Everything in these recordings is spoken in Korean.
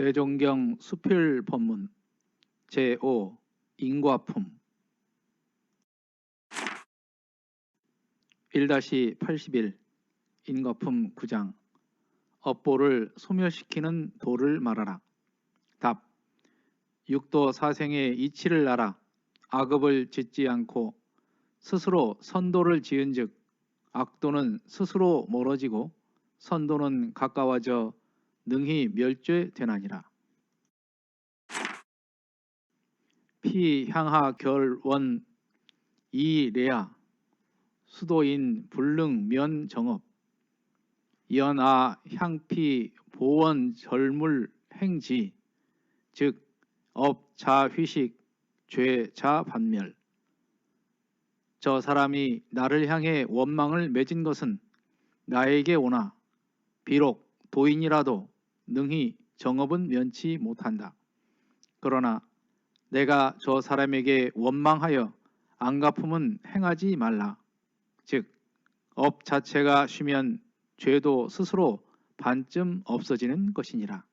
대종경 수필법문 제5 인과품 1-81 인과품 9장 업보를 소멸시키는 도를 말하라. 답. 육도 사생의 이치를 알아 악업을 짓지 않고 스스로 선도를 지은즉 악도는 스스로 멀어지고 선도는 가까워져 능히 멸죄되나니라. 피향하 결원 이레야 수도인 불능 면 정업 연아 향피 보원 절물 행지 즉 업자휘식 죄자 반멸. 저 사람이 나를 향해 원망을 맺은 것은 나에게 오나 비록 도인이라도 능히 정업은 면치 못한다. 그러나 내가 저 사람에게 원망하여 안갚음은 행하지 말라. 즉 업 자체가 쉬면 죄도 스스로 반쯤 없어지는 것이니라.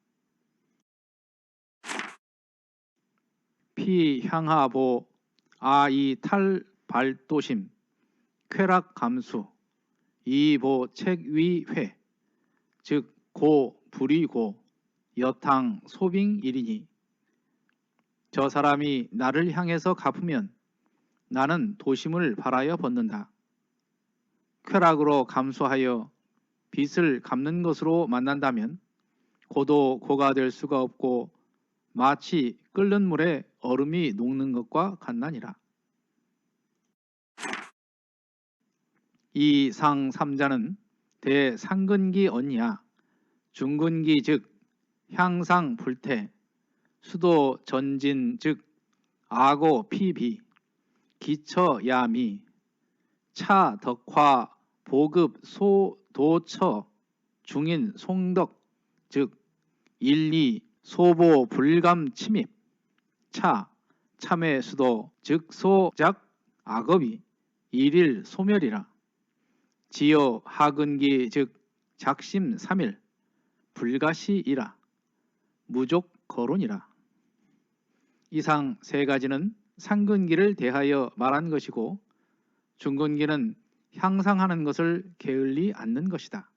피향하보 아이 탈발도심 쾌락 감수 이보 책위회 즉 고 불이고 여탕 소빙일이니 저 사람이 나를 향해서 갚으면 나는 도심을 발하여 벗는다. 쾌락으로 감수하여 빚을 갚는 것으로 만난다면 고도 고가 될 수가 없고 마치 끓는 물에 얼음이 녹는 것과 같나니라. 이 상 3자는 대상근기 언니야 중근기 즉 향상 불태 수도 전진 즉 아고 피비 기처 야미 차 덕화 보급 소도처 중인 송덕 즉 일리 소보 불감 침입 차 참의 수도 즉 소작 악업이 일일 소멸이라. 지요 하근기 즉 작심 3일 불가시이라 무족 거론이라. 이상 세 가지는 상근기를 대하여 말한 것이고 중근기는 향상하는 것을 게을리 않는 것이다.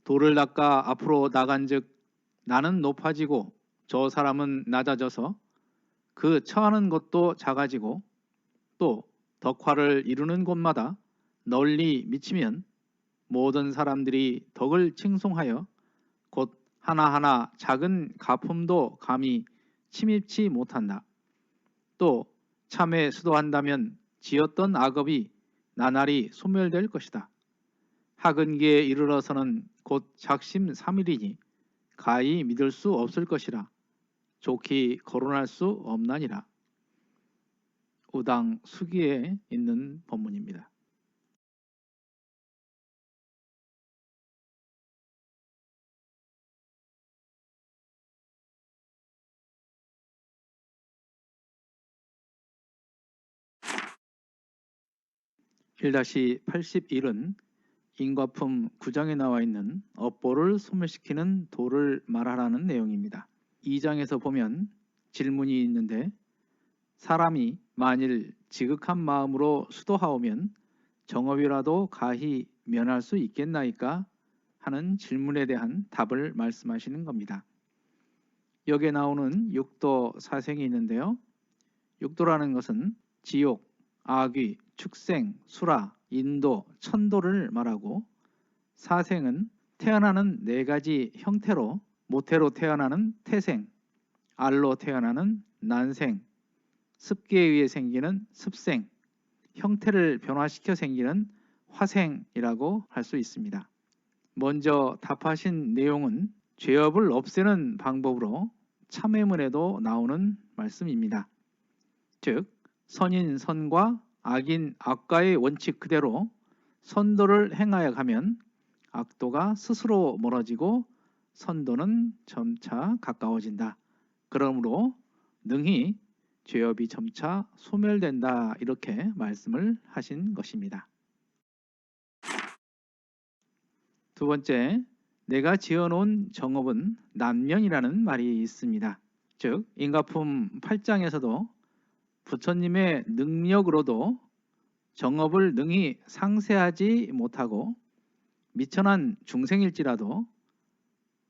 도를 닦아 앞으로 나간즉 나는 높아지고 저 사람은 낮아져서 그 처하는 것도 작아지고 또 덕화를 이루는 곳마다 널리 미치면 모든 사람들이 덕을 칭송하여 곧 하나하나 작은 가품도 감히 침입치 못한다. 또 참에 수도한다면 지었던 악업이 나날이 소멸될 것이다. 하근기에 이르러서는 곧 작심 3일이니 가히 믿을 수 없을 것이라 좋게 거론할 수 없나니라. 우당 수기에 있는 법문입니다. (1-81은) 인과품 9장에 나와 있는 업보를 소멸시키는 도를 말하라는 내용입니다. 2장에서 보면 질문이 있는데 사람이 만일 지극한 마음으로 수도하오면 정업이라도 가히 면할 수 있겠나이까 하는 질문에 대한 답을 말씀하시는 겁니다. 여기에 나오는 육도 사생이 있는데요. 육도라는 것은 지옥, 악귀, 축생, 수라, 인도, 천도를 말하고 사생은 태어나는 네 가지 형태로 모태로 태어나는 태생, 알로 태어나는 난생, 습기에 의해 생기는 습생, 형태를 변화시켜 생기는 화생이라고 할 수 있습니다. 먼저 답하신 내용은 죄업을 없애는 방법으로 참회문에도 나오는 말씀입니다. 즉 선인 선과 악인 악과의 원칙 그대로 선도를 행하여 가면 악도가 스스로 멀어지고 선도는 점차 가까워진다. 그러므로 능히 죄업이 점차 소멸된다 이렇게 말씀을 하신 것입니다. 두 번째, 내가 지어놓은 정업은 남면이라는 말이 있습니다. 즉 인가품 8장에서도 부처님의 능력으로도 정업을 능히 상세하지 못하고 미천한 중생일지라도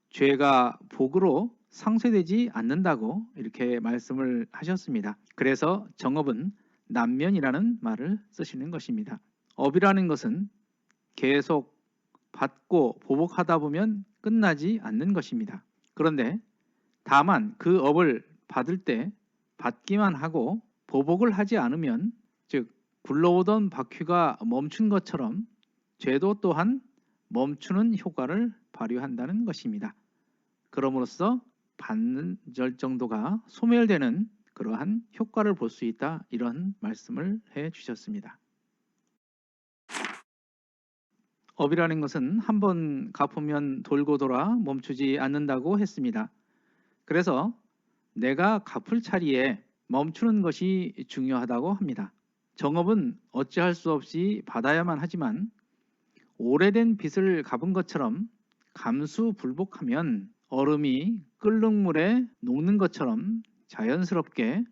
죄가 복으로 상쇄되지 않는다고 이렇게 말씀을 하셨습니다. 그래서 정업은 남면이라는 말을 쓰시는 것입니다. 업이라는 것은 계속 받고 보복하다 보면 끝나지 않는 것입니다. 그런데 다만 그 업을 받을 때 받기만 하고 보복을 하지 않으면, 즉 굴러오던 바퀴가 멈춘 것처럼 죄도 또한 멈추는 효과를 발휘한다는 것입니다. 그럼으로써 받는 정도가 소멸되는 그러한 효과를 볼 수 있다, 이런 말씀을 해 주셨습니다. 업이라는 것은 한번 갚으면 돌고 돌아 멈추지 않는다고 했습니다. 그래서 내가 갚을 차례에 멈추는 것이 중요하다고 합니다. 정업은 어찌할 수 없이 받아야만 하지만 오래된 빚을 갚은 것처럼 감수불복하면 얼음이 끓는 물에 녹는 것처럼 자연스럽게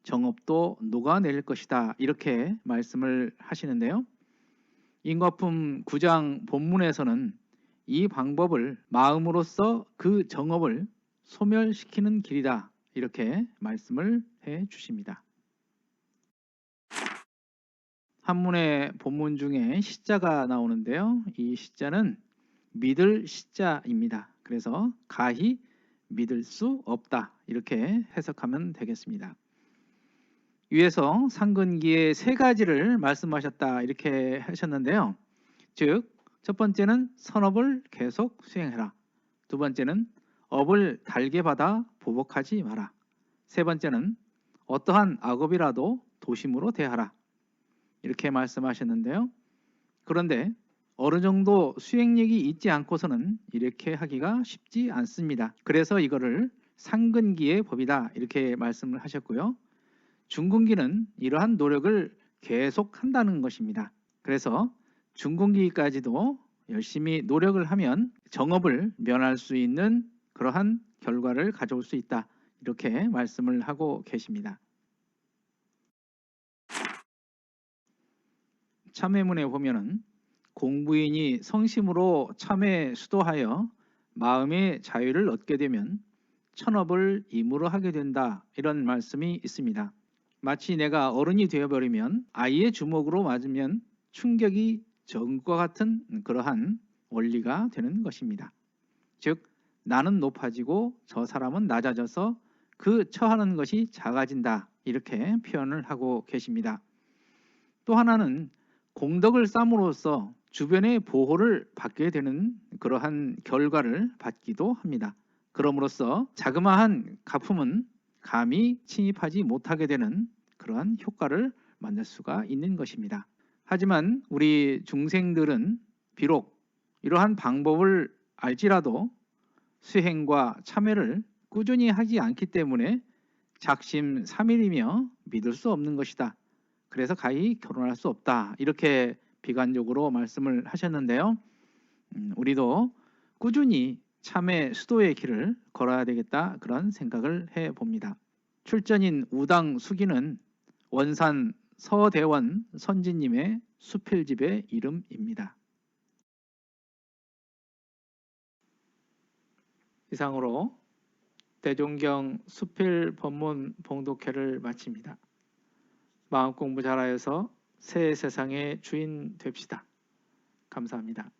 정업도 녹아낼 것이다, 이렇게 말씀을 하시는데요. 인과품 9장 본문에서는 이 방법을 마음으로써 그 정업을 소멸시키는 길이다, 이렇게 말씀을 해 주십니다. 한문의 본문 중에 시자가 나오는데요. 이 시자는 믿을 시자입니다. 그래서 가히 믿을 수 없다, 이렇게 해석하면 되겠습니다. 위에서 상근기의 세 가지를 말씀하셨다, 이렇게 하셨는데요. 즉 첫 번째는 선업을 계속 수행해라. 두 번째는 업을 달게 받아 보복하지 마라. 세 번째는 어떠한 악업이라도 도심으로 대하라, 이렇게 말씀하셨는데요. 그런데 어느 정도 수행력이 있지 않고서는 이렇게 하기가 쉽지 않습니다. 그래서 이거를 상근기의 법이다, 이렇게 말씀을 하셨고요. 중근기는 이러한 노력을 계속한다는 것입니다. 그래서 중근기까지도 열심히 노력을 하면 정업을 면할 수 있는 그러한 결과를 가져올 수 있다, 이렇게 말씀을 하고 계십니다. 참회문에 보면은 공부인이 성심으로 참회 수도하여 마음의 자유를 얻게 되면 천업을 임으로 하게 된다, 이런 말씀이 있습니다. 마치 내가 어른이 되어버리면 아이의 주먹으로 맞으면 충격이 적은 것 같은 그러한 원리가 되는 것입니다. 즉 나는 높아지고 저 사람은 낮아져서 그 처하는 것이 작아진다, 이렇게 표현을 하고 계십니다. 또 하나는 공덕을 쌓음으로써 주변의 보호를 받게 되는 그러한 결과를 받기도 합니다. 그럼으로써 자그마한 가품은 감히 침입하지 못하게 되는 그러한 효과를 만날 수가 있는 것입니다. 하지만 우리 중생들은 비록 이러한 방법을 알지라도 수행과 참회를 꾸준히 하지 않기 때문에 작심삼일이며 믿을 수 없는 것이다. 그래서 가히 결혼할 수 없다, 이렇게 비관적으로 말씀을 하셨는데요. 우리도 꾸준히 참회 수도의 길을 걸어야 되겠다, 그런 생각을 해봅니다. 출전인 우당 수기는 원산 서대원 선지님의 수필집의 이름입니다. 이상으로 대종경 수필 법문 봉독회를 마칩니다. 마음 공부 잘하여서 새 세상의 주인 됩시다. 감사합니다.